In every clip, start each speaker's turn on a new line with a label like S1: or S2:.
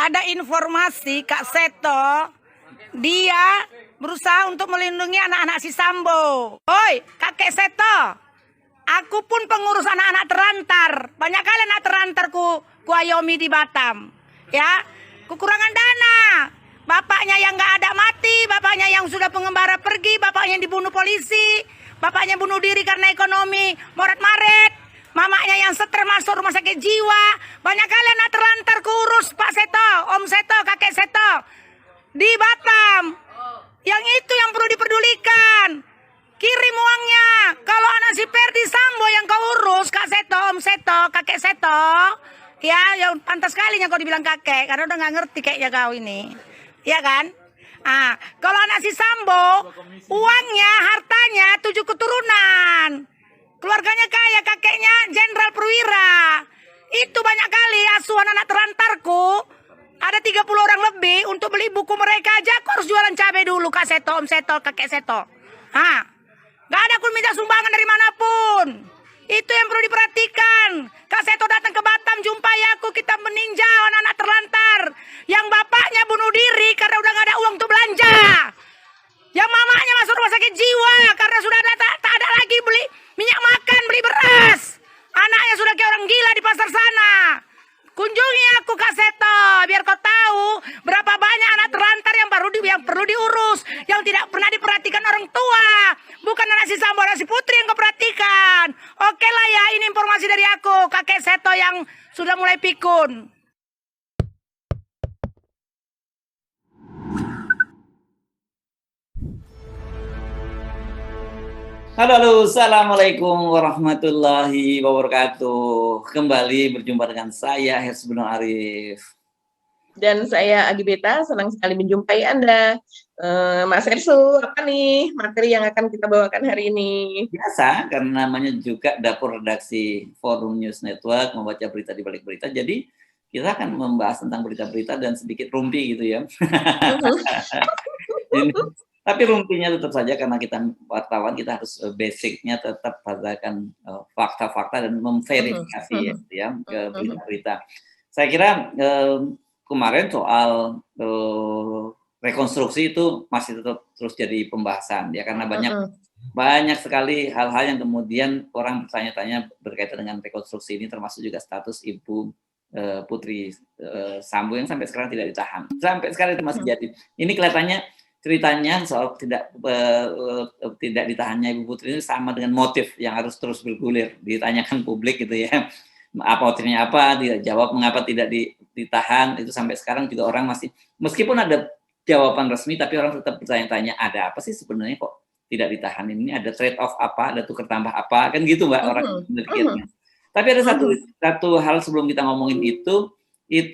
S1: ada informasi Kak Seto, dia berusaha untuk melindungi anak-anak si Sambo. Oi, Kakek Seto, aku pun pengurus anak-anak terlantar. Banyak kali anak terlantar ku ayomi di Batam. Ya, kekurangan dana. Bapaknya yang nggak ada mati, bapaknya yang sudah pengembara pergi, bapaknya yang dibunuh polisi, bapaknya bunuh diri karena ekonomi morat-maret, mamanya yang stres masuk rumah sakit jiwa. Banyak kali anak terlantar kurus Pak Seto, Om Seto, Kakek Seto di Batam. Yang itu yang perlu diperdulikan. Kirim uangnya. Kalau anak si Ferdi Sambo yang kau urus, Kak Seto, Om Seto, Kakek Seto, ya, yang pantas sekalinya kau dibilang kakek, karena udah nggak ngerti kayaknya kau ini, ya kan? Kalau anak si Sambo, uangnya, hartanya 7 keturunan. Keluarganya kaya, kakeknya Jenderal Perwira. Itu banyak kali asuhan anak terlantarku. Ada 30 orang lebih untuk beli buku mereka aja. Aku harus jualan cabai dulu, Kak Seto, Om Seto, Kakek Seto. Gak ada aku minta sumbangan dari manapun. Itu yang perlu diperhatikan. Kak Seto datang ke Batam, jumpai aku, kita meninjau anak-anak terlantar. Yang bapaknya bunuh diri karena udah gak ada uang untuk belanja. Yang mamanya masuk rumah sakit jiwa karena sudah tak ada lagi beli minyak makan, beli beras. Anaknya sudah kayak orang gila di pasar sana. Kunjungi aku Kak Seto, biar kau tahu berapa banyak anak terlantar yang perlu diurus, yang tidak pernah diperhatikan orang tua. Bukan anak si Sambo, anak si Putri yang kau perhatikan. Oke lah ya, ini informasi dari aku, Kakek Seto yang sudah mulai pikun.
S2: Halo, assalamualaikum warahmatullahi wabarakatuh. Kembali berjumpa dengan saya Hersbunul Arif.
S3: Dan saya Agi Beta, senang sekali menjumpai Anda. Mas Hersu, apa nih materi yang akan kita bawakan hari ini?
S2: Biasa, karena namanya juga dapur redaksi Forum News Network, membaca berita di balik berita. Jadi kita akan membahas tentang berita-berita dan sedikit rumpi gitu ya. Tapi rumpinya tetap saja karena kita wartawan, kita harus basicnya tetap berdasarkan fakta-fakta dan memverifikasi ya ke berita-berita. Saya kira kemarin soal rekonstruksi itu masih tetap terus jadi pembahasan ya, karena banyak sekali hal-hal yang kemudian orang bertanya-tanya berkaitan dengan rekonstruksi ini, termasuk juga status Ibu Putri Sambo yang sampai sekarang tidak ditahan. Sampai sekarang itu masih jadi. Ini kelihatannya ceritanya soal tidak ditahannya Ibu Putri ini sama dengan motif yang harus terus bergulir, ditanyakan publik gitu ya. Apa motifnya, apa, tidak jawab mengapa tidak ditahan, itu sampai sekarang juga orang masih, meskipun ada jawaban resmi, tapi orang tetap bertanya-tanya, ada apa sih sebenarnya kok tidak ditahan, ini ada trade off apa, ada tukar tambah apa, kan gitu Mbak orang berpikirnya. Tapi ada satu hal sebelum kita ngomongin itu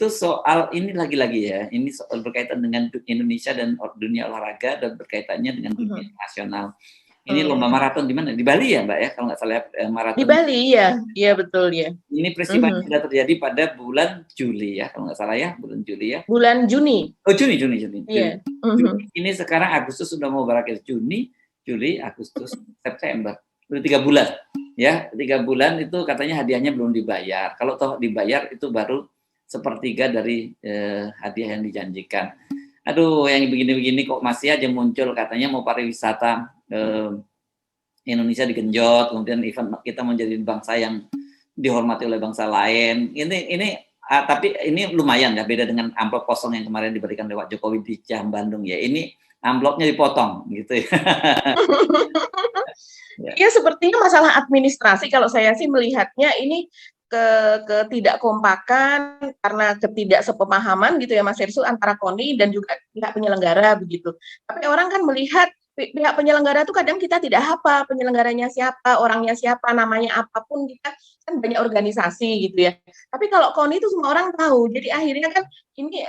S2: soal ini lagi-lagi ya, ini soal berkaitan dengan Indonesia dan dunia olahraga dan berkaitannya dengan dunia nasional. Ini lomba maraton di mana? Di Bali ya Mbak ya, kalau nggak salah maraton.
S3: Di Bali ya, iya betul ya.
S2: Ini peristiwa sudah terjadi pada bulan Juli ya, kalau nggak salah ya, bulan Juli ya.
S3: Bulan Juni.
S2: Oh Juni.
S3: Iya.
S2: Juni. Ini sekarang Agustus sudah mau berakhir, Juni, Juli, Agustus, September. Udah 3 bulan ya, 3 bulan itu katanya hadiahnya belum dibayar. Kalau toh dibayar itu baru sepertiga dari hadiah yang dijanjikan. Aduh, yang begini-begini kok masih aja muncul katanya mau pariwisata Indonesia digenjot, kemudian event kita menjadi bangsa yang dihormati oleh bangsa lain. Tapi ini lumayan ya, beda dengan amplop kosong yang kemarin diberikan oleh Pak Jokowi di Jam Bandung ya. Ini amplopnya dipotong gitu ya.
S3: Ya sepertinya masalah administrasi kalau saya sih melihatnya ini ketidakkompakan karena ketidaksepemahaman gitu ya Mas Hersu antara KONI dan juga pihak penyelenggara begitu. Tapi orang kan melihat pihak penyelenggara itu kadang kita tidak hafal penyelenggaranya siapa, orangnya siapa, namanya apapun, kita kan banyak organisasi gitu ya. Tapi kalau KONI itu semua orang tahu. Jadi akhirnya kan ini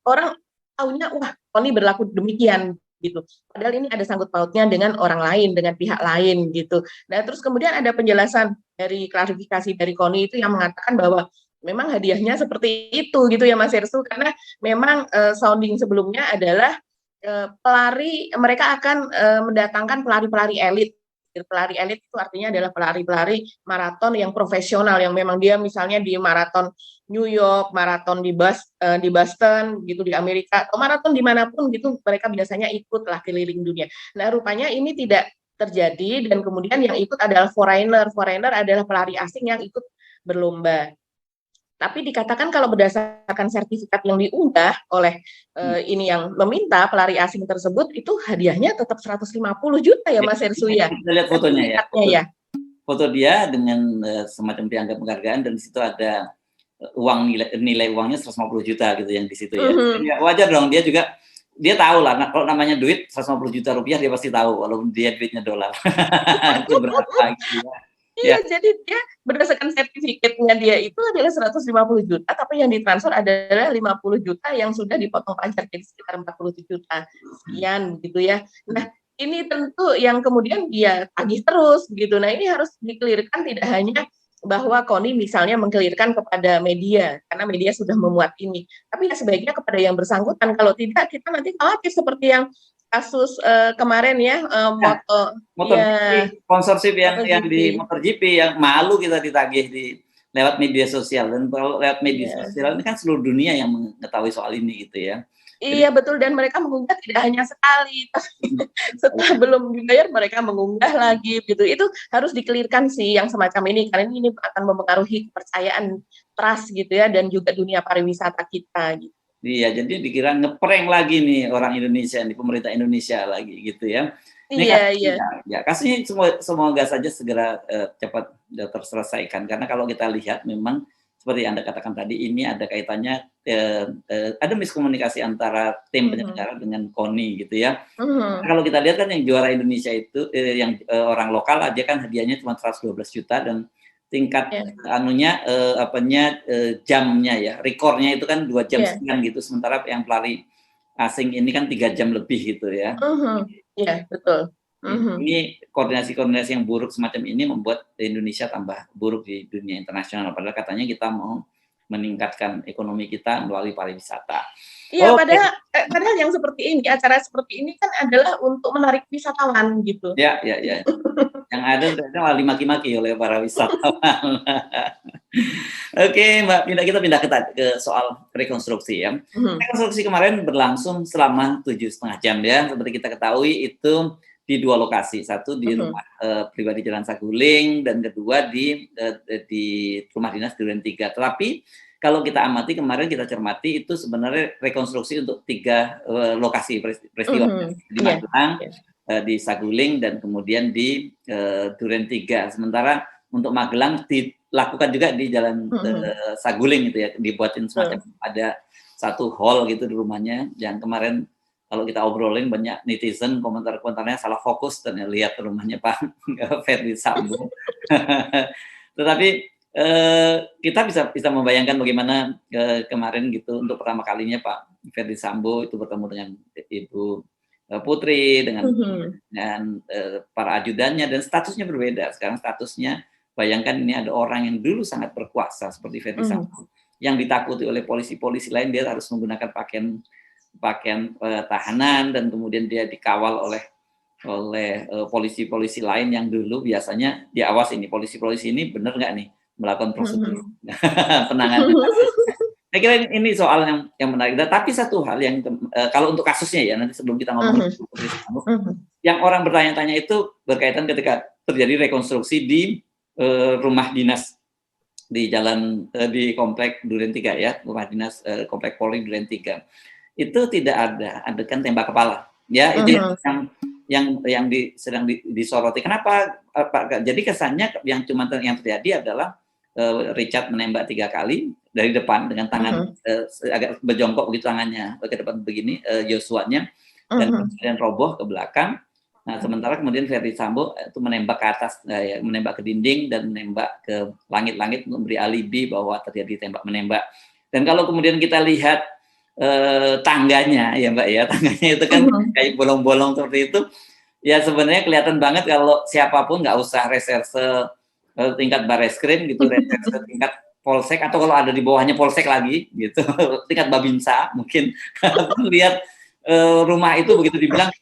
S3: orang tahunya wah KONI berlaku demikian gitu. Padahal ini ada sangkut pautnya dengan orang lain, dengan pihak lain gitu. Nah, terus kemudian ada penjelasan dari klarifikasi dari KONI itu yang mengatakan bahwa memang hadiahnya seperti itu gitu ya Mas Hersu, karena memang sounding sebelumnya adalah pelari, mereka akan mendatangkan pelari-pelari elit Pelari elit itu artinya adalah pelari-pelari maraton yang profesional, yang memang dia misalnya di maraton New York, maraton di Boston gitu di Amerika, atau maraton dimanapun gitu, mereka biasanya ikut lah keliling dunia. Nah, rupanya ini tidak terjadi, dan kemudian yang ikut adalah foreigner. Foreigner adalah pelari asing yang ikut berlomba. Tapi dikatakan kalau berdasarkan sertifikat yang diunggah oleh ini yang meminta pelari asing tersebut, itu hadiahnya tetap 150 juta ya Mas Hersu ya.
S2: Kita lihat fotonya ya.
S3: Ya.
S2: Foto dia dengan semacam piagam penghargaan, dan di situ ada uang nilai uangnya 150 juta gitu yang di situ ya. Ya. Wajar dong, dia juga dia tahu lah, kalau namanya duit 150 juta rupiah dia pasti tahu, walaupun dia duitnya dolar. Itu berapa gitu ya.
S3: Iya, jadi dia berdasarkan sertifikatnya dia itu adalah 150 juta, tapi yang ditransfer adalah 50 juta yang sudah dipotong pajak, jadi sekitar 40 juta sekian gitu ya. Nah, ini tentu yang kemudian dia tagih terus gitu. Nah, ini harus dikelirkan, tidak hanya bahwa KONI misalnya mengkelirkan kepada media, karena media sudah memuat ini, tapi ya sebaiknya kepada yang bersangkutan. Kalau tidak, kita nanti khawatir seperti yang kasus kemarin ya,
S2: MotoGP, sponsorship yang di MotoGP yang malu kita ditagih lewat media sosial, dan kalau lewat media sosial ini kan seluruh dunia yang mengetahui soal ini gitu ya.
S3: Iya betul, dan mereka mengunggah tidak hanya sekali, setelah belum dibayar mereka mengunggah lagi gitu. Itu harus dikelirkan sih yang semacam ini, karena ini akan mempengaruhi kepercayaan trust gitu ya, dan juga dunia pariwisata kita gitu.
S2: Iya, jadi dikira ngeprank lagi nih orang Indonesia, nih pemerintah Indonesia lagi gitu ya.
S3: Iya.
S2: Ya, kasusnya semoga saja segera cepat terselesaikan, karena kalau kita lihat memang seperti Anda katakan tadi, ini ada kaitannya, ada miskomunikasi antara tim penyelenggara dengan KONI gitu ya. Kalau kita lihat kan yang juara Indonesia itu yang orang lokal aja kan hadiahnya cuma 112 juta, dan tingkat jamnya ya, rekornya itu kan 2 jam sekian gitu, sementara yang pelari asing ini kan 3 jam lebih gitu ya.
S3: Iya, betul.
S2: Ini koordinasi yang buruk semacam ini membuat Indonesia tambah buruk di dunia internasional, padahal katanya kita mau meningkatkan ekonomi kita melalui pariwisata.
S3: Iya, padahal yang seperti ini, acara seperti ini kan adalah untuk menarik wisatawan gitu.
S2: Ya. Yang ada malah dimaki-maki oleh para wisatawan. Oke, Mbak, kita pindah ke soal rekonstruksi ya. Rekonstruksi kemarin berlangsung selama 7,5 jam ya. Seperti kita ketahui itu di 2 lokasi, satu di rumah pribadi Jalan Saguling, dan kedua di rumah dinas Duren 3. Tetapi kalau kita amati kemarin, kita cermati, itu sebenarnya rekonstruksi untuk 3 lokasi peristiwa di Magelang, di Saguling, dan kemudian di Duren 3. Sementara untuk Magelang dilakukan juga di Jalan Saguling gitu ya, dibuatin semacam ada satu hall gitu di rumahnya, yang kemarin kalau kita obrolin banyak netizen komentar-komentarnya salah fokus dan lihat rumahnya Pak Ferdi Sambo. Tetapi kita bisa membayangkan bagaimana kemarin gitu, untuk pertama kalinya Pak Ferdi Sambo itu bertemu dengan Ibu Putri, dengan para ajudannya, dan statusnya berbeda. Sekarang statusnya, bayangkan ini ada orang yang dulu sangat berkuasa seperti Ferdi Sambo, yang ditakuti oleh polisi-polisi lain, dia harus menggunakan pakaian tahanan, dan kemudian dia dikawal oleh polisi-polisi lain yang dulu biasanya diawas, ini polisi-polisi ini benar nggak nih melakukan prosedur penanganan. Saya kira ini soal yang menarik. Tapi satu hal yang kalau untuk kasusnya ya, nanti sebelum kita ngomong yang orang bertanya-tanya itu berkaitan ketika terjadi rekonstruksi di rumah dinas di di komplek Duren 3 ya, rumah dinas komplek Polri Duren 3. Itu tidak ada adegan tembak kepala ya, itu yang sedang disoroti. Kenapa Pak? Jadi kesannya yang terjadi adalah Richard menembak 3 kali dari depan dengan tangan agak berjongkok begitu, tangannya ke depan begini, Joshua-nya, dan kemudian roboh ke belakang. Nah, sementara kemudian Ferdi Sambo itu menembak ke atas, menembak ke dinding dan menembak ke langit-langit untuk memberi alibi bahwa terjadi tembak menembak. Dan kalau kemudian kita lihat tangganya ya Mbak ya, tangganya itu kan kayak bolong-bolong seperti itu. Ya sebenarnya kelihatan banget kalau siapapun, nggak usah reserse tingkat Barreskrim gitu, reserse tingkat Polsek, atau kalau ada di bawahnya Polsek lagi gitu, tingkat Babinsa mungkin lihat rumah itu begitu dibilang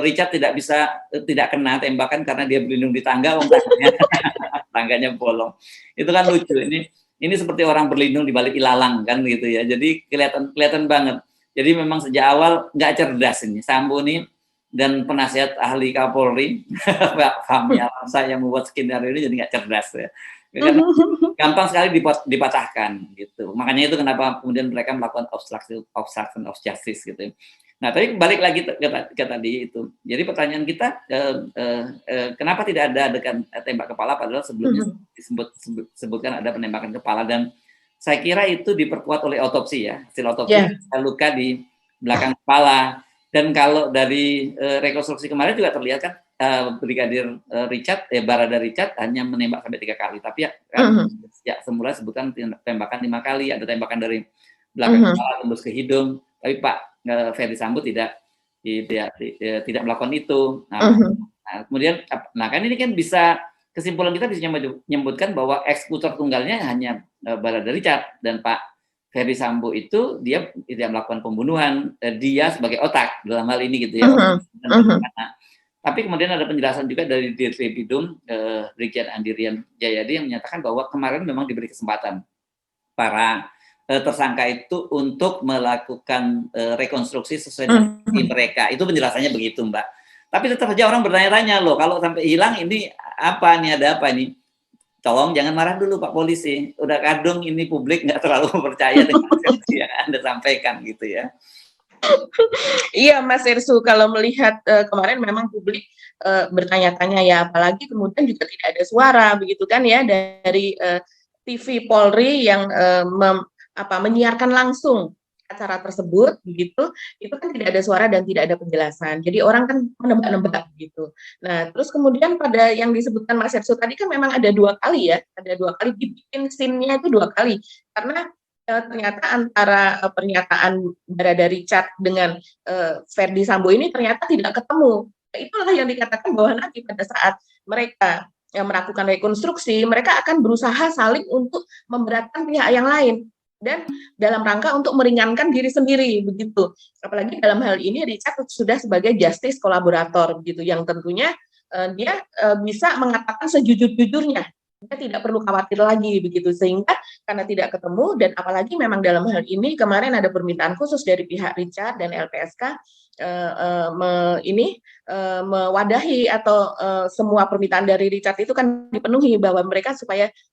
S2: Richard tidak kena tembakan karena dia berlindung di tangga, tangganya bolong. Itu kan lucu. Ini seperti orang berlindung di balik ilalang kan gitu ya. Jadi kelihatan banget. Jadi memang sejak awal nggak cerdas ini Sambo ini, dan penasihat ahli Kapolri Pak Fahmi Alamsyah yang membuat skenario ini jadi nggak cerdas ya. Karena gampang sekali dipatahkan gitu. Makanya itu kenapa kemudian mereka melakukan obstruction of justice gitu. Nah, tapi balik lagi ke tadi itu. Jadi pertanyaan kita, kenapa tidak ada adegan tembak kepala padahal sebelumnya disebutkan ada penembakan kepala, dan saya kira itu diperkuat oleh otopsi ya. Hasil otopsi luka di belakang kepala, dan kalau dari rekonstruksi kemarin juga terlihat kan Brigadir Barada Richard hanya menembak sampai 3 kali, tapi ya sejak semula sebutkan tembakan 5 kali, ada tembakan dari belakang kepala tembus ke hidung, tapi Pak Ferdi Sambo tidak melakukan itu. Nah, kemudian, kan ini kan bisa, kesimpulan kita bisa menyebutkan bahwa eksekutor tunggalnya hanya Barada Richard, dan Pak Ferdi Sambo itu dia tidak melakukan pembunuhan, dia sebagai otak dalam hal ini gitu ya. Tapi kemudian ada penjelasan juga dari Dirtipidum Brigjen Andirian Jayadi yang menyatakan bahwa kemarin memang diberi kesempatan para tersangka itu untuk melakukan rekonstruksi sesuai dengan mereka. Itu penjelasannya begitu, Mbak. Tapi tetap saja orang bertanya-tanya, loh, kalau sampai hilang ini apa nih, ada apa nih? Tolong jangan marah dulu Pak Polisi. Udah kadung ini publik nggak terlalu percaya dengan versi yang Anda sampaikan gitu ya.
S3: Iya Mas Irsu, kalau melihat kemarin memang publik bertanya-tanya ya, apalagi kemudian juga tidak ada suara begitu kan ya dari TV Polri yang menyiarkan langsung acara tersebut begitu, itu kan tidak ada suara dan tidak ada penjelasan. Jadi orang kan menebak-nebak gitu. Nah, terus kemudian pada yang disebutkan Mas Irsu tadi kan memang ada 2 kali ya, ada 2 kali dibikin scene-nya itu 2 kali. Karena ternyata antara pernyataan Barada Richard dengan Ferdi Sambo ini ternyata tidak ketemu. Itulah yang dikatakan bahwa nanti pada saat mereka yang melakukan rekonstruksi, mereka akan berusaha saling untuk memberatkan pihak yang lain, dan dalam rangka untuk meringankan diri sendiri begitu. Apalagi dalam hal ini Richard sudah sebagai justice kolaborator begitu, yang tentunya dia bisa mengatakan sejujur-jujurnya. Dia tidak perlu khawatir lagi begitu, sehingga karena tidak ketemu, dan apalagi memang dalam hal ini kemarin ada permintaan khusus dari pihak Richard dan LPSK mewadahi atau semua permintaan dari Richard itu kan dipenuhi, bahwa mereka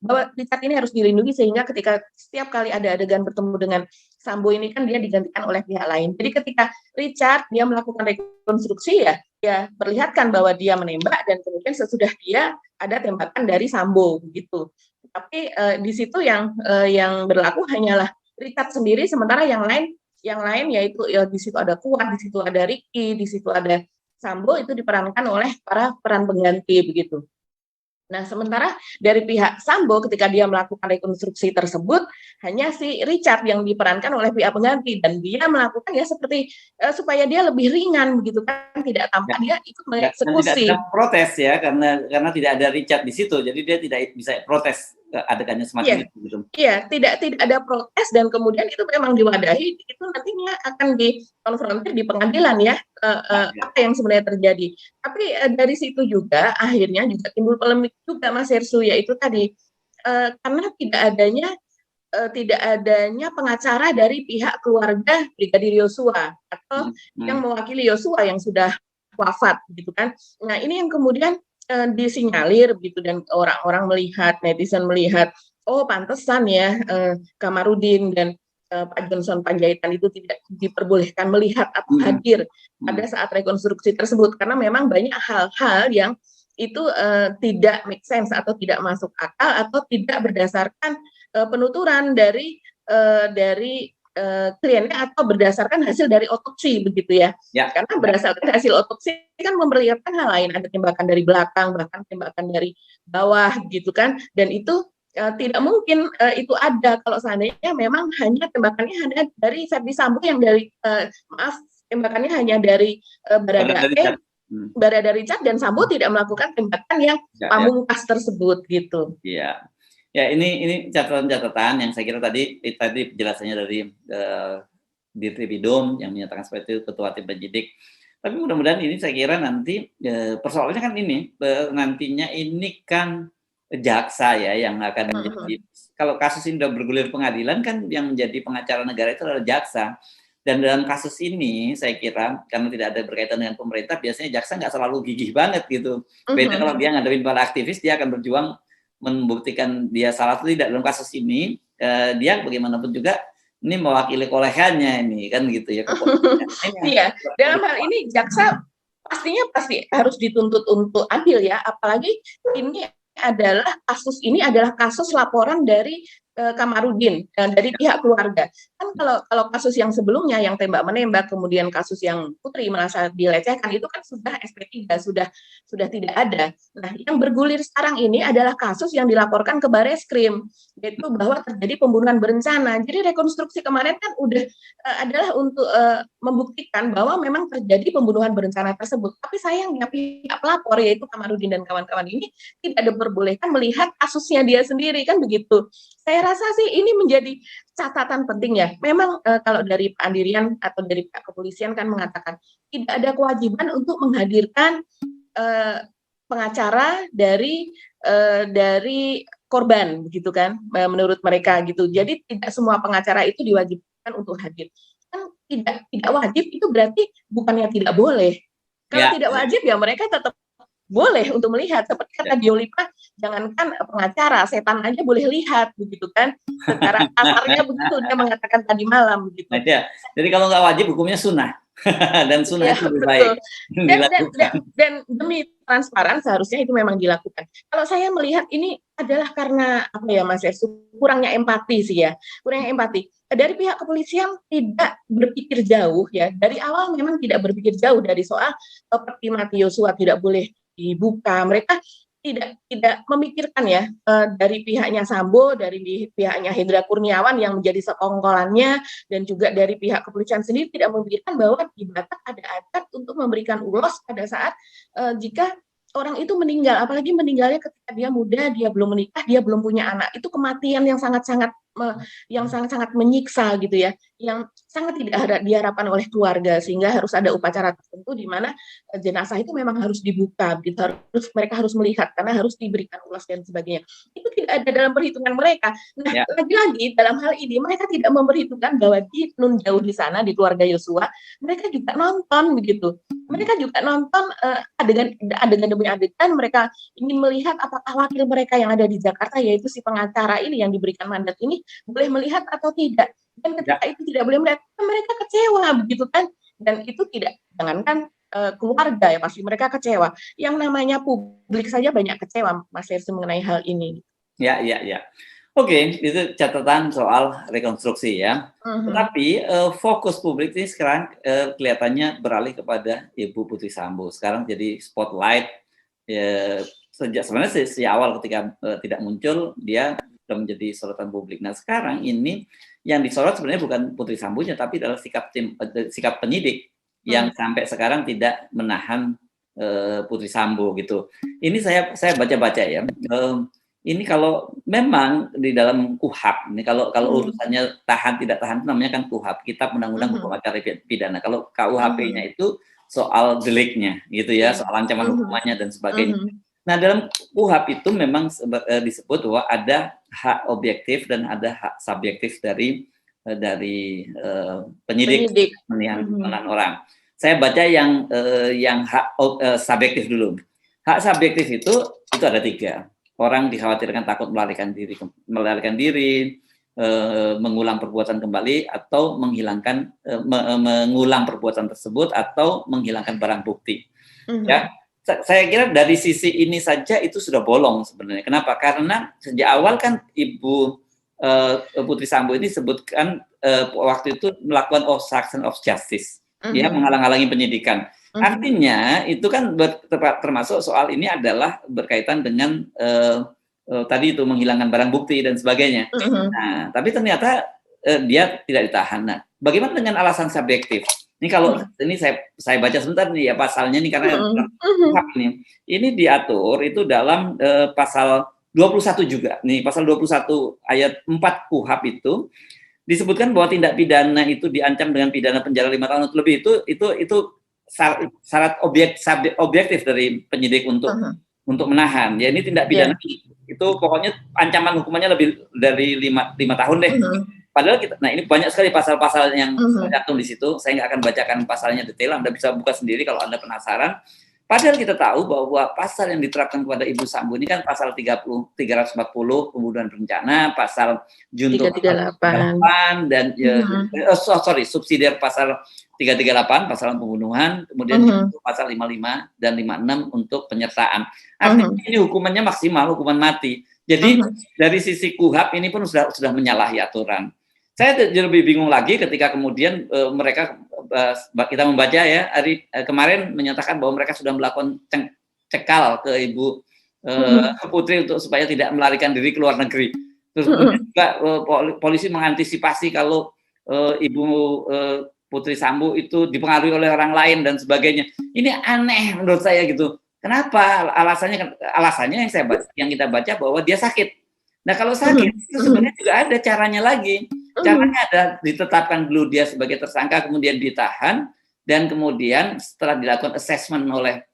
S3: bahwa Richard ini harus dilindungi, sehingga ketika setiap kali ada adegan bertemu dengan Sambo ini kan dia digantikan oleh pihak lain. Jadi ketika Richard dia melakukan rekonstruksi ya perlihatkan bahwa dia menembak, dan kemudian sesudah dia ada tembakan dari Sambo begitu. Tapi di situ yang berlaku hanyalah Richard sendiri, sementara yang lain yaitu di situ ada Kuat, di situ ada Ricky, di situ ada Sambo, itu diperankan oleh para peran pengganti begitu. Nah, sementara dari pihak Sambo ketika dia melakukan rekonstruksi tersebut hanya si Richard yang diperankan oleh pihak pengganti, dan dia melakukan ya seperti supaya dia lebih ringan begitu kan, tidak tampak dia ikut mengeksekusi.
S2: Tidak protes ya, karena tidak ada Richard di situ, jadi dia tidak bisa protes adegannya semacam itu gitu.
S3: Iya, tidak ada protes, dan kemudian itu memang diwadahi, itu nantinya akan dikonfrontir di pengadilan ya, apa yang sebenarnya terjadi. Tapi dari situ juga akhirnya juga timbul polemik juga Mas Hersu, yaitu tadi karena tidak adanya pengacara dari pihak keluarga Brigadir Yosua atau yang mewakili Yosua yang sudah wafat gitu kan. Nah, ini yang kemudian disinyalir begitu, dan orang-orang melihat, netizen melihat, oh pantesan ya Kamarudin dan Pak Johnson Panjaitan itu tidak diperbolehkan melihat atau hadir pada saat rekonstruksi tersebut, karena memang banyak hal-hal yang itu tidak make sense atau tidak masuk akal atau tidak berdasarkan penuturan dari kliennya atau berdasarkan hasil dari otopsi begitu ya. Karena berdasarkan hasil otopsi kan memperlihatkan hal lain, ada tembakan dari belakang, bahkan tembakan dari bawah gitu kan, dan itu tidak mungkin itu ada kalau seandainya memang hanya tembakannya hanya dari Ferdi Sambo yang dari tembakannya hanya dari Barada Richard, dan Sambo tidak melakukan tembakan yang pamungkas tersebut gitu.
S2: Iya. Ya, ini catatan-catatan yang saya kira tadi penjelasannya dari Dirtipidum yang menyatakan seperti itu, ketua tim penyidik. Tapi mudah-mudahan ini saya kira nanti persoalannya kan ini nantinya ini kan jaksa ya yang akan menjadi, kalau kasus ini sudah bergulir pengadilan kan yang menjadi pengacara negara itu adalah jaksa. Dan dalam kasus ini saya kira karena tidak ada berkaitan dengan pemerintah, biasanya jaksa nggak selalu gigih banget gitu. Beda kalau dia ngadepin para aktivis, dia akan berjuang membuktikan dia salah atau tidak. Dalam kasus ini dia bagaimanapun juga ini mewakili kolegannya ini kan gitu ya.
S3: Iya, dalam hal ini jaksa pastinya pasti harus dituntut untuk adil ya, apalagi ini adalah kasus laporan dari Kamarudin dan dari pihak keluarga. Kan kalau kasus yang sebelumnya yang tembak menembak, kemudian kasus yang Putri merasa dilecehkan, itu kan sudah SP3, sudah tidak ada. Nah, yang bergulir sekarang ini adalah kasus yang dilaporkan ke Bareskrim, yaitu bahwa terjadi pembunuhan berencana. Jadi rekonstruksi kemarin kan adalah untuk membuktikan bahwa memang terjadi pembunuhan berencana tersebut. Tapi sayangnya pihak pelapor yaitu Kamarudin dan kawan-kawan ini tidak diperbolehkan melihat kasusnya dia sendiri, kan begitu. Saya rasa sih ini menjadi catatan penting ya. Memang kalau dari Pak Andirian atau dari pihak kepolisian kan mengatakan tidak ada kewajiban untuk menghadirkan pengacara dari korban, begitu kan? Menurut mereka gitu. Jadi tidak semua pengacara itu diwajibkan untuk hadir. Kan tidak wajib itu berarti bukannya tidak boleh. Kalau tidak wajib ya mereka tetap boleh untuk melihat, seperti kata Diolipah, jangankan pengacara, setan aja boleh lihat, begitu kan? Secara kasarnya begitu dia mengatakan tadi malam, begitu.
S2: Nah, ya. Jadi kalau nggak wajib hukumnya sunnah, dan sunnah
S3: ya,
S2: itu lebih baik
S3: dan demi transparan seharusnya itu memang dilakukan. Kalau saya melihat ini adalah karena apa ya Mas Ersu, kurangnya empati sih ya, kurangnya empati. Dari pihak kepolisian tidak berpikir jauh ya, dari awal memang tidak berpikir jauh dari soal peti mati Yosua tidak boleh dibuka. Mereka tidak memikirkan ya dari pihaknya Sambo, dari pihaknya Hendra Kurniawan yang menjadi sekongkolannya, dan juga dari pihak kepolisian sendiri tidak memikirkan bahwa di Batak ada adat untuk memberikan ulos pada saat jika orang itu meninggal, apalagi meninggalnya ketika dia muda, dia belum menikah, dia belum punya anak. Itu kematian yang sangat-sangat menyiksa gitu ya, yang sangat tidak diharapkan oleh keluarga, sehingga harus ada upacara tertentu di mana jenazah itu memang harus dibuka, gitu. Mereka harus melihat karena harus diberikan ulas dan sebagainya. Itu tidak ada dalam perhitungan mereka. Nah, lagi-lagi dalam hal ini mereka tidak memperhitungkan bahwa di nun jauh di sana di keluarga Yosua, mereka juga nonton begitu. Mereka juga nonton adegan demi adegan, mereka ingin melihat apakah wakil mereka yang ada di Jakarta, yaitu si pengacara ini yang diberikan mandat ini, boleh melihat atau tidak. Dan ketika itu tidak boleh melihat, mereka kecewa begitu kan. Dan itu tidak, jangankan keluarga ya, pasti mereka kecewa. Yang namanya publik saja banyak kecewa Mas Ersu mengenai hal ini.
S2: Ya. Oke, itu catatan soal rekonstruksi ya. Tetapi fokus publik ini sekarang kelihatannya beralih kepada Ibu Putri Sambo. Sekarang jadi spotlight. Sebenarnya sejak awal ketika tidak muncul, dia sudah menjadi sorotan publik. Nah sekarang ini yang disorot sebenarnya bukan Putri Sambonya, tapi adalah sikap penyidik yang sampai sekarang tidak menahan Putri Sambo gitu. Ini saya baca-baca ya. Ini kalau memang di dalam KUHAP, ini kalau urusannya tahan tidak tahan itu namanya kan KUHAP, Kitab Undang-Undang Hukum Acara Pidana. Kalau KUHP-nya itu soal deliknya gitu ya, soal ancaman hukumannya dan sebagainya. Nah, dalam KUHAP itu memang disebut bahwa ada hak objektif dan ada hak subjektif dari penyidik menahan orang. Saya baca yang hak subjektif dulu. Hak subjektif itu ada 3. Orang dikhawatirkan takut melarikan diri, mengulang perbuatan kembali, atau mengulang perbuatan tersebut, atau menghilangkan barang bukti. Ya. Saya kira dari sisi ini saja itu sudah bolong sebenarnya. Kenapa? Karena sejak awal kan Ibu Putri Sambo ini disebutkan waktu itu melakukan obstruction of justice, ya, menghalang-halangi penyidikan. Artinya itu kan termasuk soal ini adalah berkaitan dengan tadi itu menghilangkan barang bukti dan sebagainya. Nah, tapi ternyata dia tidak ditahan. Nah, bagaimana dengan alasan subjektif? Ini kalau ini saya baca sebentar nih ya pasalnya nih, karena ini diatur itu dalam pasal 21 juga. Nih pasal 21 ayat 4 KUHAP itu disebutkan bahwa tindak pidana itu diancam dengan pidana penjara 5 tahun atau lebih, itu syarat objektif dari penyidik untuk menahan. Ya ini tindak pidana itu pokoknya ancaman hukumannya lebih dari 5 tahun deh. Padahal ini banyak sekali pasal-pasal yang tercantum di situ. Saya nggak akan bacakan pasalnya detail, Anda bisa buka sendiri kalau Anda penasaran. Padahal kita tahu bahwa pasal yang diterapkan kepada Ibu Sambo ini kan pasal 340 pembunuhan berencana, pasal junto 338 dan subsidiar pasal 338 pasal pembunuhan, kemudian pasal 55 dan 56 untuk penyertaan. Artinya ini hukumannya maksimal, hukuman mati. Jadi dari sisi KUHAP ini pun sudah menyalahi aturan. Saya lebih bingung lagi ketika kemudian kita membaca ya hari kemarin menyatakan bahwa mereka sudah melakukan cekal ke Ibu Putri untuk supaya tidak melarikan diri ke luar negeri. Terus juga polisi mengantisipasi kalau Ibu Putri Sambo itu dipengaruhi oleh orang lain dan sebagainya. Ini aneh menurut saya gitu. Kenapa? Alasannya yang kita baca bahwa dia sakit. Nah kalau sakit itu sebenarnya juga ada caranya lagi. Caranya ada ditetapkan dulu dia sebagai tersangka, kemudian ditahan, dan kemudian setelah dilakukan assessment oleh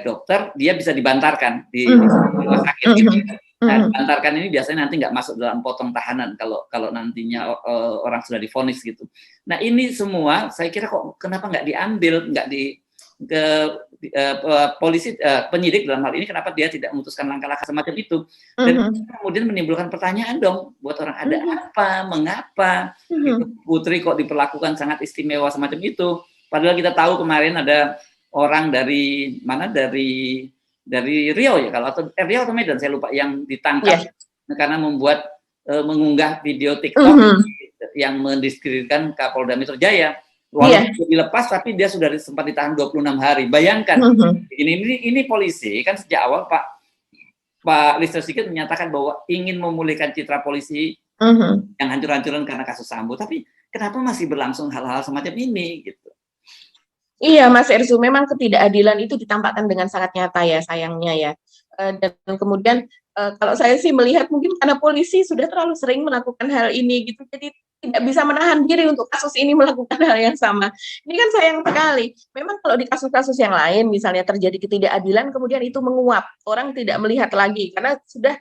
S2: dokter, dia bisa dibantarkan di rumah sakit. Nah, dibantarkan ini biasanya nanti nggak masuk dalam potong tahanan kalau nantinya orang sudah divonis gitu. Nah ini semua saya kira kok kenapa nggak diambil, nggak ke polisi penyidik dalam hal ini kenapa dia tidak memutuskan langkah-langkah semacam itu, dan kemudian menimbulkan pertanyaan dong buat orang, ada apa, mengapa Putri kok diperlakukan sangat istimewa semacam itu, padahal kita tahu kemarin ada orang dari mana, dari Riau ya Riau atau Medan saya lupa, yang ditangkap karena mengunggah video TikTok yang mendiskreditkan Kapolda Metro Jaya. Walaupun dilepas, tapi dia sudah sempat ditahan 26 hari. Bayangkan, ini polisi kan sejak awal Pak Listio Sigit menyatakan bahwa ingin memulihkan citra polisi yang hancur-hancuran karena kasus Sambo. Tapi kenapa masih berlangsung hal-hal semacam ini? Gitu.
S3: Iya, Mas Ersu, memang ketidakadilan itu ditampakkan dengan sangat nyata ya, sayangnya ya. Dan kemudian kalau saya sih melihat mungkin karena polisi sudah terlalu sering melakukan hal ini gitu, jadi tidak bisa menahan diri untuk kasus ini melakukan hal yang sama. Ini kan sayang sekali. Memang kalau di kasus-kasus yang lain misalnya terjadi ketidakadilan kemudian itu menguap, orang tidak melihat lagi karena sudah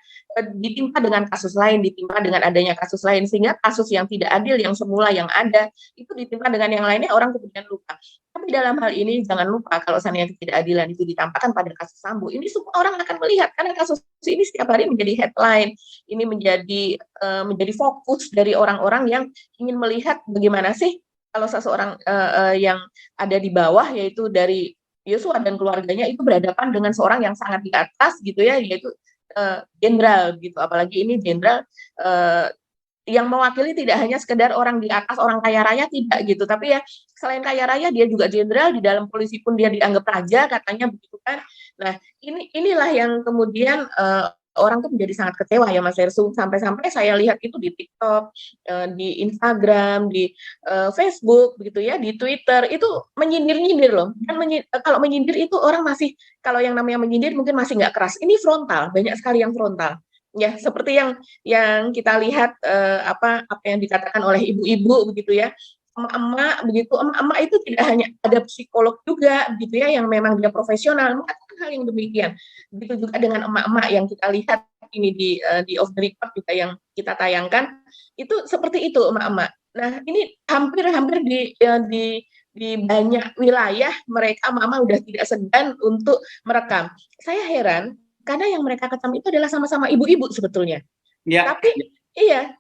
S3: ditimpa dengan kasus lain, ditimpa dengan adanya kasus lain, sehingga kasus yang tidak adil yang semula yang ada itu ditimpa dengan yang lainnya, orang kemudian lupa. Tapi dalam hal ini jangan lupa kalau seandainya ketidakadilan itu ditampakkan pada kasus Sambo, ini semua orang akan melihat karena kasus ini setiap hari menjadi headline, ini menjadi fokus dari orang-orang yang ingin melihat bagaimana sih kalau seseorang yang ada di bawah, yaitu dari Yosua dan keluarganya, itu berhadapan dengan seorang yang sangat di atas gitu ya, yaitu jenderal gitu, apalagi ini jenderal yang mewakili tidak hanya sekedar orang di atas, orang kaya raya, tidak gitu, tapi ya selain kaya raya dia juga jenderal, di dalam polisi pun dia dianggap raja katanya begitu kan. Nah inilah yang kemudian orang tuh menjadi sangat kecewa ya Mas Ersu, sampai-sampai saya lihat itu di TikTok, di Instagram, di Facebook begitu ya, di Twitter itu menyindir-nyindir loh. Dan kalau menyindir itu orang masih, kalau yang namanya menyindir mungkin masih nggak keras. Ini frontal, banyak sekali yang frontal. Ya, seperti yang kita lihat apa yang dikatakan oleh ibu-ibu begitu ya. Emak-emak begitu, emak-emak itu tidak hanya ada psikolog juga gitu ya yang memang dia profesional mengatakan hal yang demikian. Begitu juga dengan emak-emak yang kita lihat ini di off the record juga yang kita tayangkan, itu seperti itu emak-emak. Nah, ini hampir di banyak wilayah mereka emak-emak udah tidak segan untuk merekam. Saya heran karena yang mereka rekam itu adalah sama-sama ibu-ibu sebetulnya. Ya.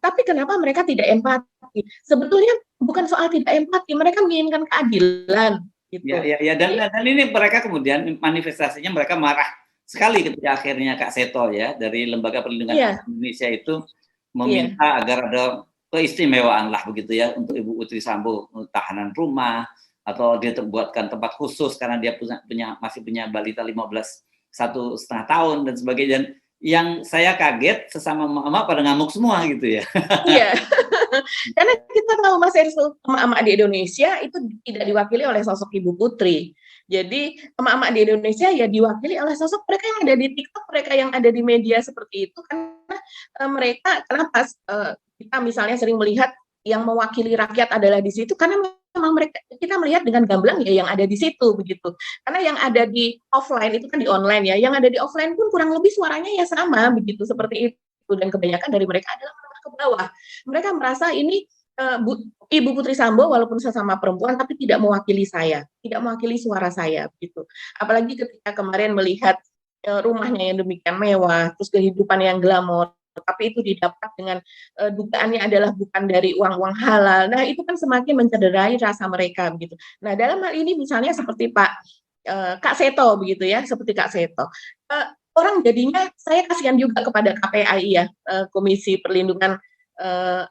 S3: Tapi kenapa mereka tidak empati? Sebetulnya bukan soal tidak empati, mereka menginginkan keadilan. Gitu.
S2: Dan ini mereka kemudian manifestasinya mereka marah sekali ketika akhirnya Kak Seto ya dari Lembaga Perlindungan Indonesia itu meminta agar ada keistimewaan lah begitu ya untuk Ibu Putri Sambo, tahanan rumah atau dia terbuatkan tempat khusus karena dia masih punya balita 1,5 tahun dan sebagainya. Dan yang saya kaget sesama emak-emak pada ngamuk semua gitu ya. Iya.
S3: Karena kita tahu Mas Ersu, emak-emak di Indonesia itu tidak diwakili oleh sosok Ibu Putri. Jadi emak-emak di Indonesia ya diwakili oleh sosok mereka yang ada di TikTok, mereka yang ada di media seperti itu, karena mereka kenapa kita misalnya sering melihat yang mewakili rakyat adalah di situ karena memang kita melihat dengan gamblang ya yang ada di situ begitu. Karena yang ada di offline itu kan di online ya, yang ada di offline pun kurang lebih suaranya ya sama begitu seperti itu, dan kebanyakan dari mereka adalah menengah ke bawah. Mereka merasa ini Ibu Putri Sambo walaupun sesama perempuan tapi tidak mewakili saya, tidak mewakili suara saya gitu. Apalagi ketika kemarin melihat rumahnya yang demikian mewah, terus kehidupan yang glamor, tapi itu didapat dengan dugaannya adalah bukan dari uang-uang halal. Nah, itu kan semakin mencederai rasa mereka begitu. Nah, dalam hal ini misalnya seperti Kak Seto begitu ya, seperti Kak Seto. Orang jadinya saya kasihan juga kepada KPAI ya, Komisi Perlindungan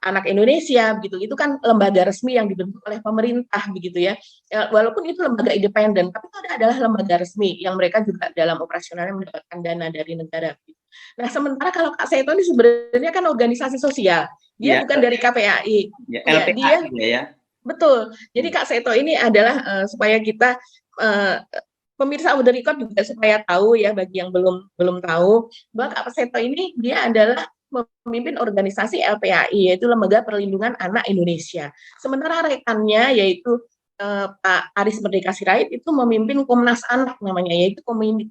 S3: Anak Indonesia begitu. Itu kan lembaga resmi yang dibentuk oleh pemerintah begitu ya. Walaupun itu lembaga independen, tapi itu adalah lembaga resmi yang mereka juga dalam operasionalnya mendapatkan dana dari negara. Nah, sementara kalau Kak Seto ini sebenarnya kan organisasi sosial. Dia bukan dari KPAI.
S2: Ya,
S3: Ya, dia
S2: ya.
S3: betul. Jadi Kak Seto ini adalah supaya kita pemirsa Off the Record juga supaya tahu ya, bagi yang belum tahu bahwa Kak Seto ini dia adalah memimpin organisasi LPAI, yaitu Lembaga Perlindungan Anak Indonesia. Sementara rekannya yaitu Pak Aris Merdeka Sirait itu memimpin Komnas Anak namanya, yaitu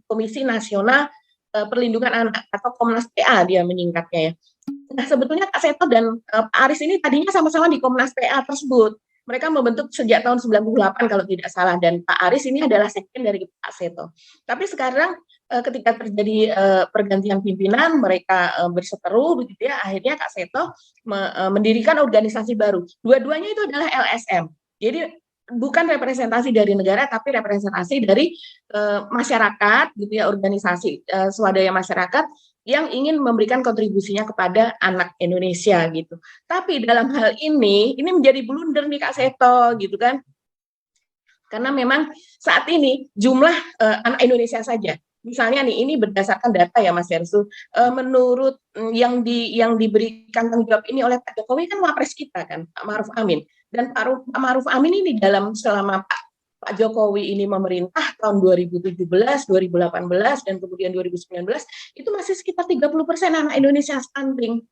S3: Komisi Nasional Perlindungan Anak atau Komnas PA dia menyingkatnya ya. Nah, sebetulnya Kak Seto dan Pak Aris ini tadinya sama-sama di Komnas PA tersebut. Mereka membentuk sejak tahun 98 kalau tidak salah, dan Pak Aris ini adalah sekjen dari Pak Seto. Tapi sekarang ketika terjadi pergantian pimpinan, mereka berseteru begitu ya, akhirnya Kak Seto mendirikan organisasi baru. Dua-duanya itu adalah LSM. Jadi bukan representasi dari negara, tapi representasi dari masyarakat gitu ya, organisasi swadaya masyarakat yang ingin memberikan kontribusinya kepada anak Indonesia gitu. Tapi dalam hal ini menjadi blunder nih Kak Seto gitu kan. Karena memang saat ini jumlah anak Indonesia saja, misalnya nih, ini berdasarkan data ya Mas Hersu, menurut yang diberikan tanggung jawab ini oleh Pak Jokowi kan wapres kita kan, Pak Ma'ruf Amin. Dan Pak Ma'ruf Amin ini selama Pak Jokowi ini memerintah tahun 2017, 2018, dan kemudian 2019, itu masih sekitar 30% anak Indonesia stunting.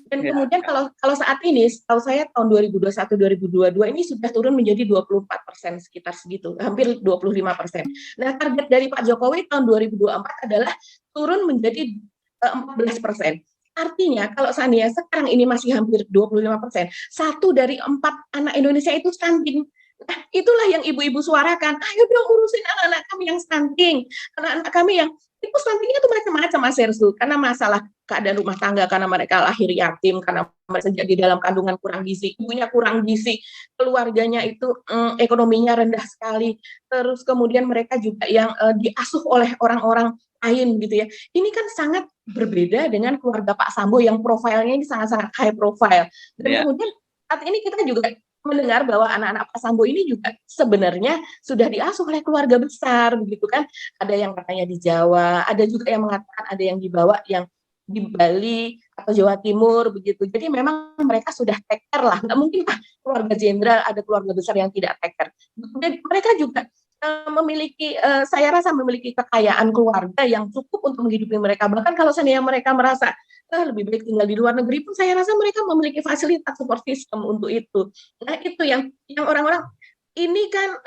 S3: Dan kemudian kalau saat ini, setahu saya tahun 2021-2022 ini sudah turun menjadi 24%, sekitar segitu, hampir 25%. Nah, target dari Pak Jokowi tahun 2024 adalah turun menjadi 14%. Artinya kalau seandainya sekarang ini masih hampir 25%, 1 dari 4 anak Indonesia itu stunting. Nah, itulah yang ibu-ibu suarakan, ayo dong urusin anak-anak kami yang stunting, anak-anak kami yang itu stuntingnya itu macam-macam Mas Hersu, karena masalah keadaan rumah tangga, karena mereka lahir yatim, karena sejak di dalam kandungan kurang gizi, ibunya kurang gizi, keluarganya itu ekonominya rendah sekali, terus kemudian mereka juga yang diasuh oleh orang-orang lain gitu ya. Ini kan sangat berbeda dengan keluarga Pak Sambo yang profilnya ini sangat-sangat high profile. Dan kemudian saat ini kita juga mendengar bahwa anak-anak Pak Sambo ini juga sebenarnya sudah diasuh oleh keluarga besar begitu kan. Ada yang katanya di Jawa, ada juga yang mengatakan ada yang dibawa yang di Bali atau Jawa Timur begitu. Jadi memang mereka sudah take care lah. Nggak mungkin lah keluarga jenderal ada keluarga besar yang tidak take care. Jadi mereka juga memiliki, saya rasa memiliki kekayaan keluarga yang cukup untuk menghidupi mereka. Bahkan kalau seandainya mereka merasa lebih baik tinggal di luar negeri pun, saya rasa mereka memiliki fasilitas support system untuk itu. Nah, itu yang orang-orang ini kan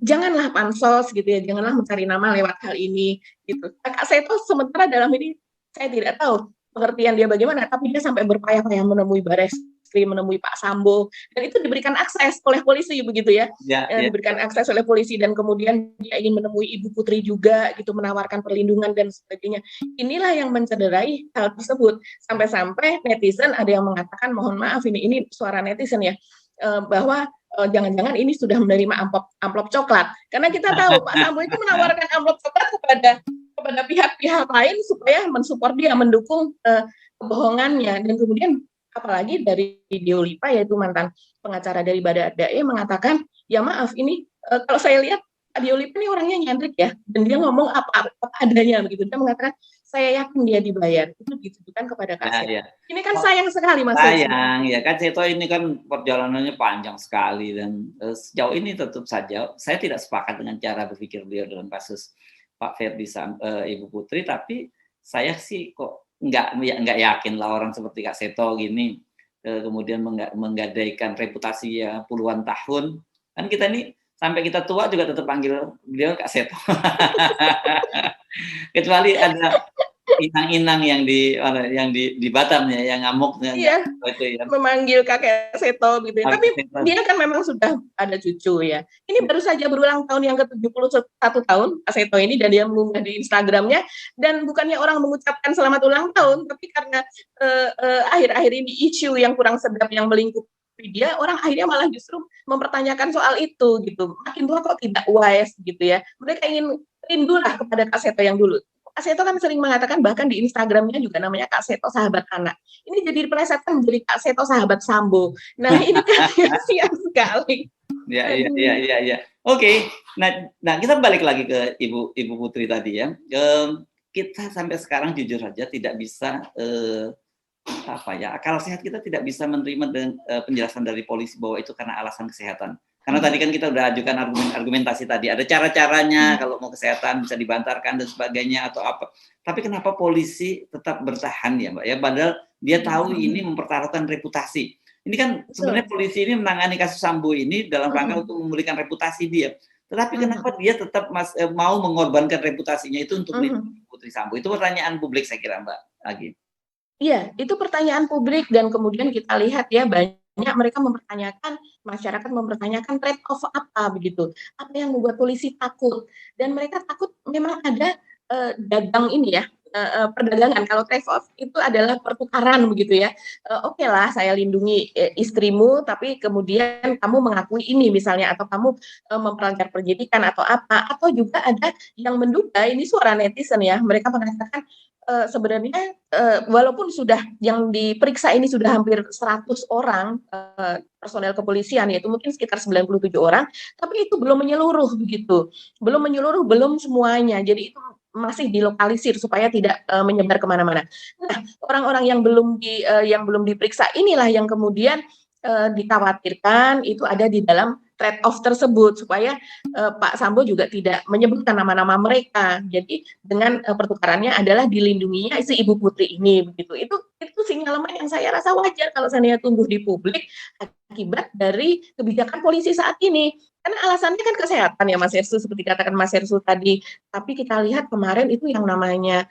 S3: janganlah pansos gitu ya, janganlah mencari nama lewat hal ini gitu. Kak Seto sementara dalam ini saya tidak tahu pengertian dia bagaimana, tapi dia sampai berpayah-payah menemui Bareskrim, menemui Pak Sambo, dan itu diberikan akses oleh polisi begitu ya, diberikan akses oleh polisi, dan kemudian dia ingin menemui Ibu Putri juga gitu, menawarkan perlindungan dan sebagainya. Inilah yang mencederai hal tersebut, sampai-sampai netizen ada yang mengatakan, mohon maaf ini suara netizen ya, bahwa jangan-jangan ini sudah menerima amplop coklat, karena kita tahu Pak Sambo itu menawarkan amplop coklat kepada pihak-pihak lain supaya mensupport dia, mendukung kebohongannya. Dan kemudian apalagi dari Dio Lipa, yaitu mantan pengacara dari Baradae, mengatakan, ya maaf ini kalau saya lihat Dio Lipa ini orangnya nyentrik ya, dan dia ngomong apa adanya begitu. Dia mengatakan, saya yakin dia dibayar. Itu ditujukan kepada Kak Seto. Ini kan sayang sekali Mas.
S2: Sayang ya, Kak Seto ini kan perjalanannya panjang sekali, dan sejauh ini tetap saja saya tidak sepakat dengan cara berpikir beliau dalam kasus Pak Ferdi Ibu Putri, tapi saya sih kok nggak yakin lah orang seperti Kak Seto gini kemudian menggadaikan reputasi ya puluhan tahun Kan kita ini sampai kita tua juga tetap panggil beliau Kak Seto. Kecuali ada inang-inang yang di Batam ya, yang ngamuknya
S3: Iya,
S2: itu ya.
S3: memanggil kakek Seto gitu ya.
S2: Kakek
S3: Tapi
S2: Seto.
S3: dia kan memang sudah ada cucu ya. Ini baru saja berulang tahun yang ke-71 tahun Pak Seto ini, dan dia mengunggah di Instagramnya, dan bukannya orang mengucapkan selamat ulang tahun, tapi karena akhir-akhir ini isu yang kurang sedap yang melingkupi dia, orang akhirnya malah justru mempertanyakan soal itu gitu. Makin tua kok tidak wise gitu ya. Mereka ingin rindulah kepada Kak Seto yang dulu. Kak Seto kan sering mengatakan, bahkan di Instagramnya juga namanya Kak Seto Sahabat Anak. Ini jadi dipelesetkan menjadi Kak Seto Sahabat Sambo. Nah ini kan kasihan sekali.
S2: Ya. Oke. Nah kita balik lagi ke Ibu Putri tadi ya. Kita sampai sekarang jujur saja tidak bisa akal sehat kita tidak bisa menerima dengan penjelasan dari polisi bahwa itu karena alasan kesehatan. Karena tadi kan kita udah ajukan argumentasi tadi, ada cara-caranya kalau mau kesehatan bisa dibantarkan dan sebagainya atau apa. Tapi kenapa polisi tetap bertahan ya Mbak ya, padahal dia tahu ini mempertaruhkan reputasi. Ini kan sebenarnya polisi ini menangani kasus Sambo ini dalam rangka untuk memulihkan reputasi dia. Tetapi kenapa dia tetap mau mengorbankan reputasinya itu untuk melindungi Putri Sambo? Itu pertanyaan publik saya kira Mbak Agi.
S3: Iya, itu pertanyaan publik, dan kemudian kita lihat ya banyak mereka mempertanyakan, masyarakat mempertanyakan trade off apa begitu, apa yang membuat polisi takut, dan mereka takut memang ada dagang ini ya, perdagangan. Kalau trade off itu adalah pertukaran begitu ya. Oke lah, saya lindungi istrimu, tapi kemudian kamu mengakui ini misalnya, atau kamu memperlancar penyidikan atau apa, atau juga ada yang menduga, ini suara netizen ya, mereka mengatakan sebenarnya walaupun sudah yang diperiksa ini sudah hampir 100 orang personel kepolisian, yaitu mungkin sekitar 97 orang, tapi itu belum menyeluruh begitu. Belum menyeluruh, belum semuanya. Jadi itu masih dilokalisir supaya tidak menyebar kemana-mana. Nah, orang-orang yang belum diperiksa inilah yang kemudian dikhawatirkan itu ada di dalam trade off tersebut, supaya Pak Sambo juga tidak menyebutkan nama-nama mereka. Jadi dengan pertukarannya adalah dilindunginya si Ibu Putri ini begitu. Itu sinyalemen yang saya rasa wajar kalau seandainya tumbuh di publik akibat dari kebijakan polisi saat ini. Karena alasannya kan kesehatan ya Mas Hersu, seperti katakan Mas Hersu tadi. Tapi kita lihat kemarin itu yang namanya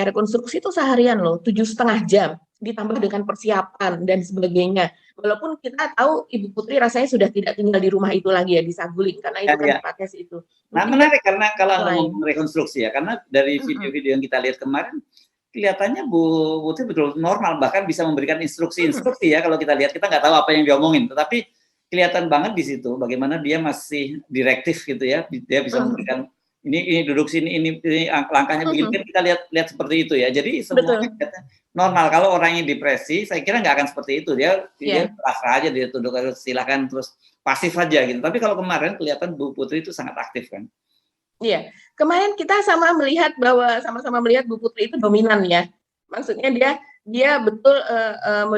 S3: rekonstruksi itu seharian loh, 7,5 jam, ditambah dengan persiapan dan sebagainya. Walaupun kita tahu Ibu Putri rasanya sudah tidak tinggal di rumah itu lagi ya, di Saguling, karena itu kan dipakai itu.
S2: Nah menarik karena kalau ngomong rekonstruksi ya, karena dari video-video yang kita lihat kemarin kelihatannya Bu Putri betul normal, bahkan bisa memberikan instruksi ya. Kalau kita lihat, kita nggak tahu apa yang diomongin, tetapi kelihatan banget di situ bagaimana dia masih direktif gitu ya. Dia bisa memberikan ini duduk sini, ini langkahnya begini, kan kita lihat seperti itu ya. Jadi semuanya normal. Kalau orangnya depresi, saya kira nggak akan seperti itu. Dia pasrah aja, dia tunduk, silakan terus pasif aja gitu. Tapi kalau kemarin kelihatan Bu Putri itu sangat aktif kan.
S3: Iya, kemarin kita sama-sama melihat Bu Putri itu dominan ya. Maksudnya dia betul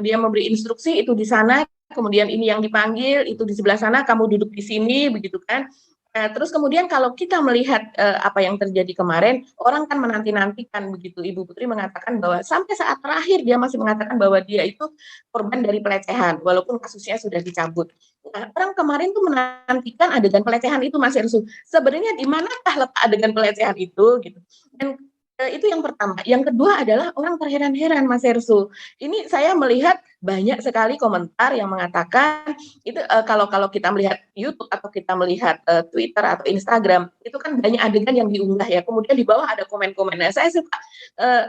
S3: dia memberi instruksi itu di sana, kemudian ini yang dipanggil itu di sebelah sana, kamu duduk di sini begitu kan. Terus kemudian kalau kita melihat apa yang terjadi kemarin, orang kan menanti-nantikan begitu. Ibu Putri mengatakan bahwa sampai saat terakhir dia masih mengatakan bahwa dia itu korban dari pelecehan, walaupun kasusnya sudah dicabut. Nah, orang kemarin tuh menantikan adegan pelecehan itu, Mas Hersu. Sebenarnya di manakah letak adegan pelecehan itu gitu. Dan itu yang pertama. Yang kedua adalah orang terheran-heran, Mas Hersu. Ini saya melihat banyak sekali komentar yang mengatakan itu kalau kita melihat YouTube atau kita melihat Twitter atau Instagram, itu kan banyak adegan yang diunggah ya. Kemudian di bawah ada komen-komen. Nah, saya suka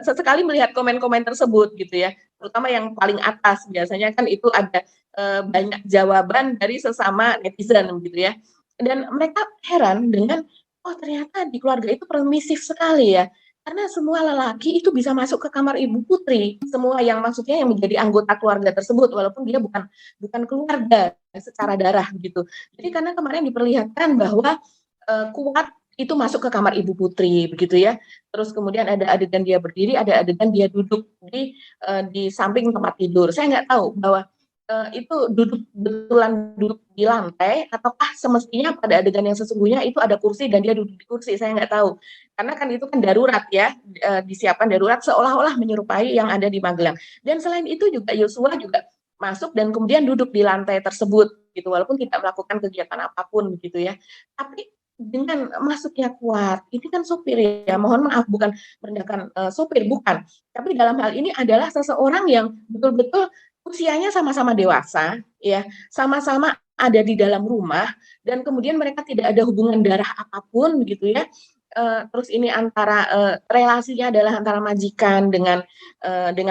S3: sesekali melihat komen-komen tersebut gitu ya. Terutama yang paling atas, biasanya kan itu ada banyak jawaban dari sesama netizen gitu ya. Dan mereka heran dengan, oh ternyata di keluarga itu permisif sekali ya. Karena semua lelaki itu bisa masuk ke kamar Ibu Putri, semua yang maksudnya yang menjadi anggota keluarga tersebut, walaupun dia bukan keluarga secara darah gitu. Jadi karena kemarin diperlihatkan bahwa Kuat itu masuk ke kamar Ibu Putri begitu ya. Terus kemudian ada adegan dia berdiri, ada adegan dia duduk di samping tempat tidur. Saya nggak tahu bahwa itu duduk di lantai, ataukah semestinya pada adegan yang sesungguhnya itu ada kursi dan dia duduk di kursi, saya nggak tahu. Karena kan itu kan darurat ya, disiapkan darurat seolah-olah menyerupai yang ada di Magelang. Dan selain itu juga Yosua juga masuk dan kemudian duduk di lantai tersebut gitu, walaupun tidak melakukan kegiatan apapun begitu ya. Tapi dengan masuknya kuat, ini kan sopir ya, mohon maaf bukan merendahkan sopir, bukan. Tapi dalam hal ini adalah seseorang yang betul-betul usianya sama-sama dewasa, ya, sama-sama ada di dalam rumah, dan kemudian mereka tidak ada hubungan darah apapun begitu ya. Terus ini antara relasinya adalah antara majikan dengan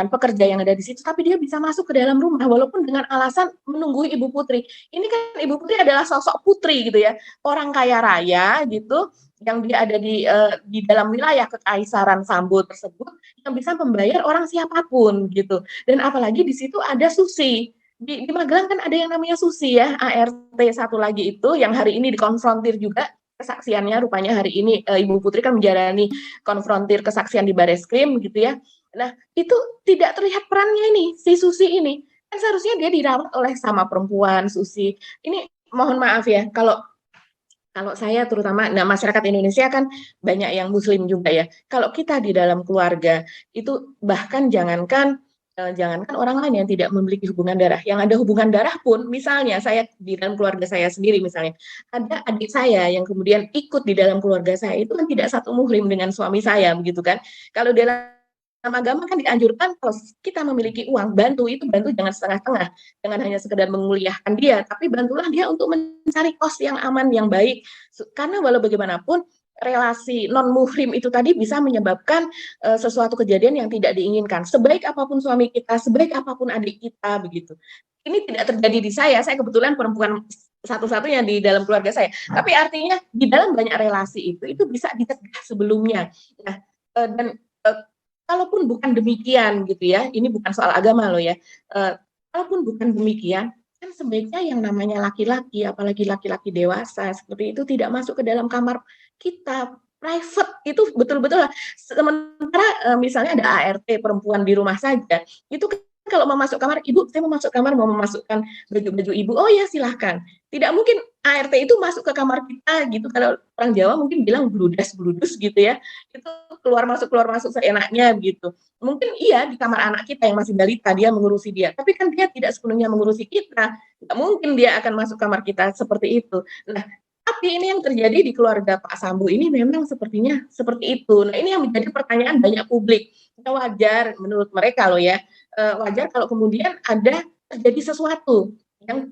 S3: pekerja yang ada di situ, tapi dia bisa masuk ke dalam rumah walaupun dengan alasan menunggu Ibu Putri. Ini kan Ibu Putri adalah sosok putri gitu ya, orang kaya raya gitu, yang dia ada di dalam wilayah kekaisaran Sambo tersebut, yang bisa membayar orang siapapun gitu. Dan apalagi di situ ada Susi. Di Magelang kan ada yang namanya Susi ya, ART satu lagi itu yang hari ini dikonfrontir juga kesaksiannya, rupanya hari ini Ibu Putri kan menjalani konfrontir kesaksian di Bareskrim gitu ya. Nah, itu tidak terlihat perannya ini, si Susi ini. Kan seharusnya dia dirawat oleh sama perempuan, Susi. Ini mohon maaf ya, kalau saya terutama, nah masyarakat Indonesia kan banyak yang Muslim juga ya. Kalau kita di dalam keluarga itu bahkan jangankan orang lain yang tidak memiliki hubungan darah, yang ada hubungan darah pun, misalnya saya di dalam keluarga saya sendiri misalnya, ada adik saya yang kemudian ikut di dalam keluarga saya, itu kan tidak satu muhrim dengan suami saya, begitu kan. Kalau dalam agama kan dianjurkan kalau kita memiliki uang, bantu jangan setengah-setengah, jangan hanya sekedar menguliahkan dia, tapi bantulah dia untuk mencari kos yang aman, yang baik. Karena walau bagaimanapun, relasi non muhrim itu tadi bisa menyebabkan sesuatu kejadian yang tidak diinginkan. Sebaik apapun suami kita, sebaik apapun adik kita begitu. Ini tidak terjadi di saya kebetulan perempuan satu-satunya di dalam keluarga saya. Tapi artinya di dalam banyak relasi itu bisa dicegah sebelumnya. Nah, dan kalaupun bukan demikian gitu ya, ini bukan soal agama loh ya. Kalaupun bukan demikian, kan sebaiknya yang namanya laki-laki, apalagi laki-laki dewasa seperti itu tidak masuk ke dalam kamar kita, private itu betul-betul. Sementara misalnya ada ART perempuan di rumah saja, itu kalau mau masuk kamar, Ibu, saya mau masuk kamar, mau memasukkan baju-baju Ibu, oh ya silahkan. Tidak mungkin ART itu masuk ke kamar kita gitu. Kalau orang Jawa mungkin bilang bludas gitu ya. Itu keluar masuk seenaknya gitu. Mungkin iya di kamar anak kita yang masih balita dia mengurusi dia, tapi kan dia tidak sepenuhnya mengurusi kita. Tidak mungkin dia akan masuk kamar kita seperti itu. Nah, tapi ini yang terjadi di keluarga Pak Sambo ini memang sepertinya seperti itu. Nah, ini yang menjadi pertanyaan banyak publik. Ya, wajar menurut mereka loh ya. Wajar kalau kemudian ada terjadi sesuatu yang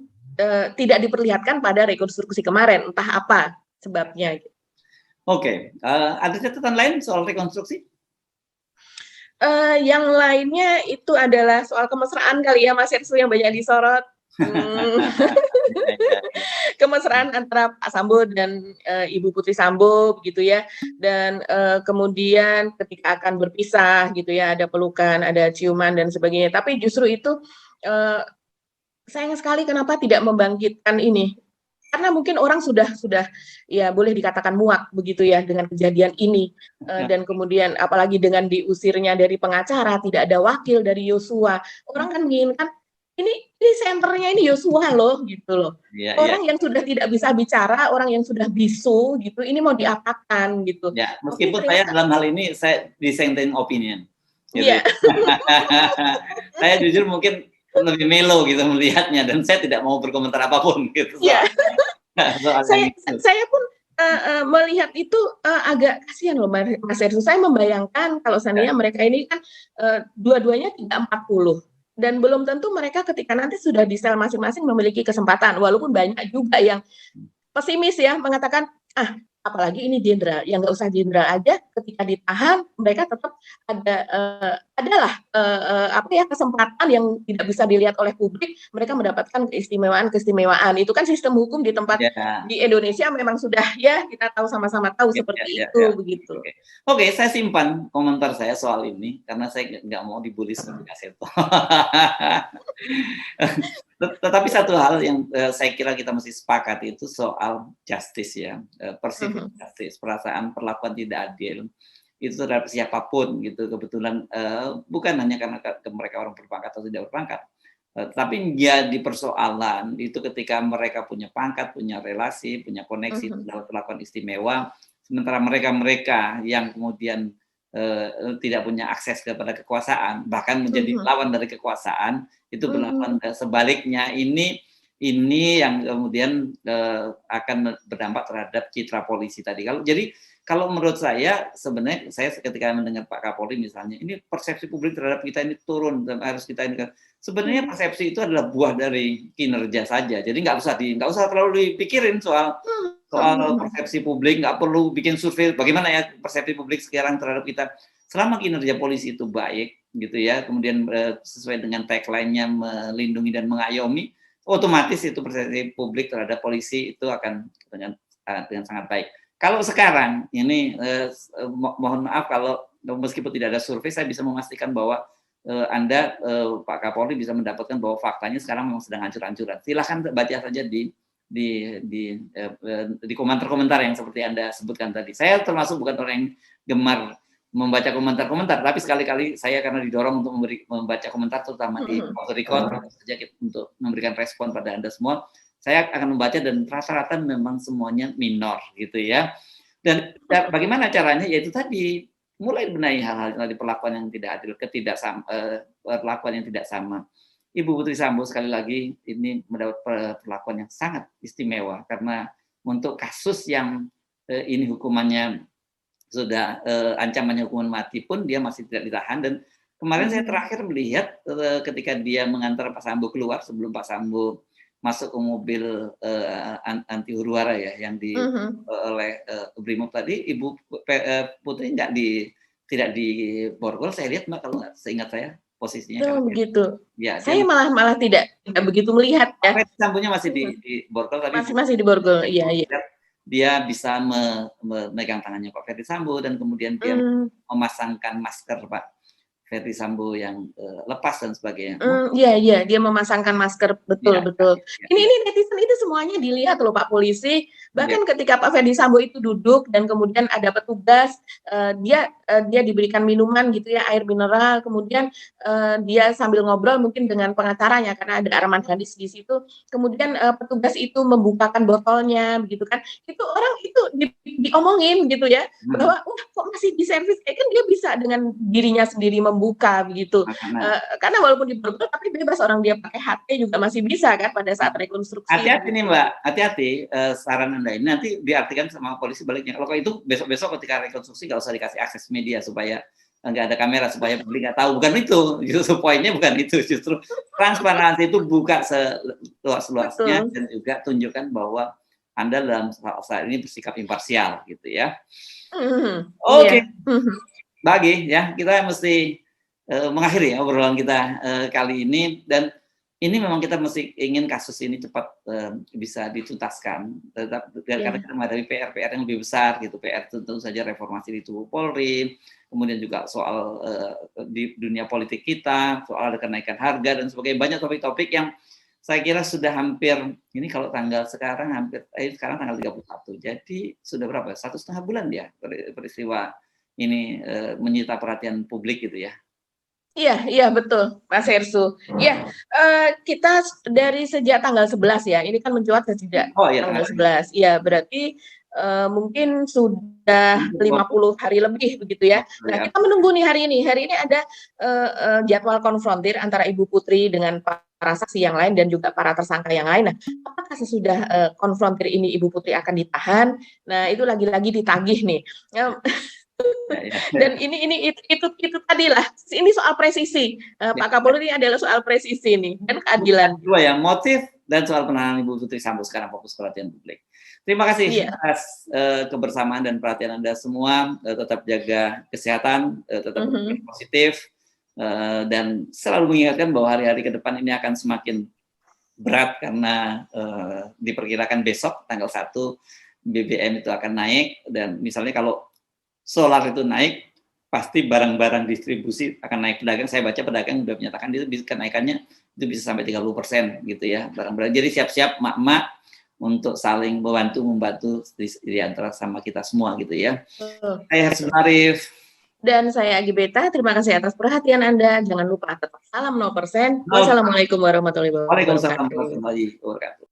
S3: tidak diperlihatkan pada rekonstruksi kemarin, entah apa sebabnya.
S2: Oke, ada catatan lain soal rekonstruksi?
S3: Yang lainnya itu adalah soal kemesraan kali ya, Mas Yersu, yang banyak disorot. Kemesraan antara Pak Sambo dan Ibu Putri Sambo begitu ya, dan kemudian ketika akan berpisah gitu ya, ada pelukan, ada ciuman dan sebagainya. Tapi justru itu sayang sekali kenapa tidak membangkitkan ini, karena mungkin orang sudah ya boleh dikatakan muak begitu ya dengan kejadian ini, dan kemudian apalagi dengan diusirnya dari pengacara, tidak ada wakil dari Yosua. Orang kan menginginkan ini senternya ini Yosua loh gitu loh.
S2: Ya,
S3: orang yang sudah tidak bisa bicara, orang yang sudah bisu gitu, ini mau diapakan gitu.
S2: Ya, meskipun saya dalam hal ini saya dissenting opinion. Gitu.
S3: Iya.
S2: Saya jujur mungkin lebih melo gitu melihatnya, dan saya tidak mau berkomentar apapun gitu.
S3: Iya. Saya pun melihat itu agak kasihan loh Mas Ersu. Saya membayangkan kalau seandainya mereka ini kan dua-duanya tidak 40, dan belum tentu mereka ketika nanti sudah di sel masing-masing memiliki kesempatan, walaupun banyak juga yang pesimis ya mengatakan apalagi ini jenderal, yang nggak usah jenderal aja ketika ditahan mereka tetap adalah kesempatan yang tidak bisa dilihat oleh publik, mereka mendapatkan keistimewaan. Itu kan sistem hukum di tempat di Indonesia memang sudah ya kita tahu sama-sama tahu seperti itu begitu.
S2: Oke, saya simpan komentar saya soal ini karena saya nggak mau dibully sama Kaseto. Tetapi satu hal yang saya kira kita mesti sepakat itu soal justice ya, perceived justice, perasaan perlakuan tidak adil itu terhadap siapapun gitu. Kebetulan bukan hanya karena mereka orang berpangkat atau tidak berpangkat, tapi jadi persoalan itu ketika mereka punya pangkat, punya relasi, punya koneksi dalam perlakuan istimewa, sementara mereka yang kemudian tidak punya akses kepada kekuasaan, bahkan menjadi lawan dari kekuasaan, itu berlakuan sebaliknya. Ini ini yang kemudian akan berdampak terhadap citra polisi tadi. Kalau menurut saya sebenarnya saya ketika mendengar Pak Kapolri misalnya, ini persepsi publik terhadap kita ini turun dan harus kita ini kan. Sebenarnya persepsi itu adalah buah dari kinerja saja. Jadi nggak usah terlalu dipikirin soal persepsi publik, nggak perlu bikin survei bagaimana ya persepsi publik sekarang terhadap kita. Selama kinerja polisi itu baik gitu ya, kemudian sesuai dengan tagline-nya melindungi dan mengayomi, otomatis itu persepsi publik terhadap polisi itu akan dengan sangat baik. Kalau sekarang ini mohon maaf kalau meskipun tidak ada survei, saya bisa memastikan bahwa Anda Pak Kapolri bisa mendapatkan bahwa faktanya sekarang memang sedang hancur-hancuran. Silahkan baca saja di komentar-komentar yang seperti Anda sebutkan tadi. Saya termasuk bukan orang yang gemar membaca komentar-komentar, tapi sekali-kali saya karena didorong untuk membaca komentar terutama di record saja untuk memberikan respon pada Anda semua. Saya akan membaca dan rata-rata memang semuanya minor gitu ya. Dan bagaimana caranya? Yaitu tadi mulai benahi hal-hal tadi perlakuan yang tidak adil, perlakuan yang tidak sama. Ibu Putri Sambo sekali lagi ini mendapat perlakuan yang sangat istimewa karena untuk kasus yang ini hukumannya sudah ancamannya hukuman mati pun dia masih tidak ditahan. Dan kemarin saya terakhir melihat ketika dia mengantar Pak Sambo keluar sebelum Pak Sambo masuk ke mobil anti huru-hara ya yang oleh Brimob tadi, Ibu Putri tidak di borgol, saya lihat Mbak, kalau nggak seingat saya posisinya.
S3: Begitu.
S2: Ya,
S3: saya malah tidak begitu melihat ya.
S2: Ferdi Sambonya masih di borgol, tapi
S3: masih di borgol. Iya.
S2: Dia bisa memegang tangannya Pak Ferdi Sambo dan kemudian dia memasangkan masker Pak Ferdi Sambo yang lepas dan sebagainya.
S3: Iya, dia memasangkan masker, betul. Ini netizen itu semuanya dilihat loh Pak Polisi. Bahkan ketika Pak Ferdi Sambo itu duduk dan kemudian ada petugas, dia diberikan minuman gitu ya, air mineral, kemudian dia sambil ngobrol mungkin dengan pengacaranya karena ada Arman Hanis di situ. Kemudian petugas itu membukakan botolnya, begitu kan? Itu orang itu diomongin gitu ya, bahwa kok masih di servis? Kan dia bisa dengan dirinya sendiri membuka begitu, karena walaupun di borgol tapi bebas, orang dia pakai HT juga masih bisa kan pada saat rekonstruksi.
S2: Hati-hati nih Mbak, hati-hati saran Anda ini nanti diartikan sama polisi baliknya. Kalau itu besok-besok ketika rekonstruksi nggak usah dikasih akses media supaya nggak ada kamera supaya publik nggak tahu. Bukan itu, justru poinnya bukan itu. Justru transparansi itu buka seluas-luasnya dan juga tunjukkan bahwa Anda dalam saat ini bersikap imparsial gitu ya. Oke. Bagi ya, kita mesti mengakhiri ya obrolan kita kali ini, dan ini memang kita mesti ingin kasus ini cepat bisa dituntaskan, karena kita menghadapi PR yang lebih besar gitu. PR tentu saja reformasi di tubuh Polri, kemudian juga soal di dunia politik kita, soal kenaikan harga dan sebagainya, banyak topik-topik yang saya kira sudah hampir, ini kalau tanggal sekarang sekarang tanggal 31, jadi sudah berapa? 1,5 bulan ya peristiwa ini menyita perhatian publik gitu ya.
S3: Iya betul Mas Hersu. Iya, kita dari sejak tanggal 11 ya, ini kan mencuat sejak tanggal 11. Iya, berarti mungkin sudah 50 hari lebih begitu ya. Nah, kita menunggu nih hari ini. Hari ini ada jadwal konfrontir antara Ibu Putri dengan para saksi yang lain dan juga para tersangka yang lain. Nah, apakah sesudah konfrontir ini Ibu Putri akan ditahan? Nah, itu lagi-lagi ditagih nih. Dan itu tadi lah, ini soal presisi. Pak Kapolri ini adalah soal presisi nih dan keadilan.
S2: Dua ya, motif dan soal penahanan Ibu Putri Sambo sekarang fokus perhatian publik. Terima kasih atas kebersamaan dan perhatian Anda semua. Tetap jaga kesehatan, tetap positif, dan selalu mengingatkan bahwa hari-hari ke depan ini akan semakin berat karena diperkirakan besok tanggal 1 BBM itu akan naik, dan misalnya kalau solar itu naik, pasti barang-barang distribusi akan naik. Pedagang, saya baca pedagang sudah menyatakan itu kenaikannya itu bisa sampai 30% gitu ya barang-barang. Jadi siap-siap mak-mak untuk saling membantu di antara sama kita semua gitu ya. Saya Hersu Arif.
S3: Dan saya Agi Beta, terima kasih atas perhatian Anda. Jangan lupa tetap salam 0%. Wassalamualaikum warahmatullahi wabarakatuh.
S2: Waalaikumsalam warahmatullahi wabarakatuh.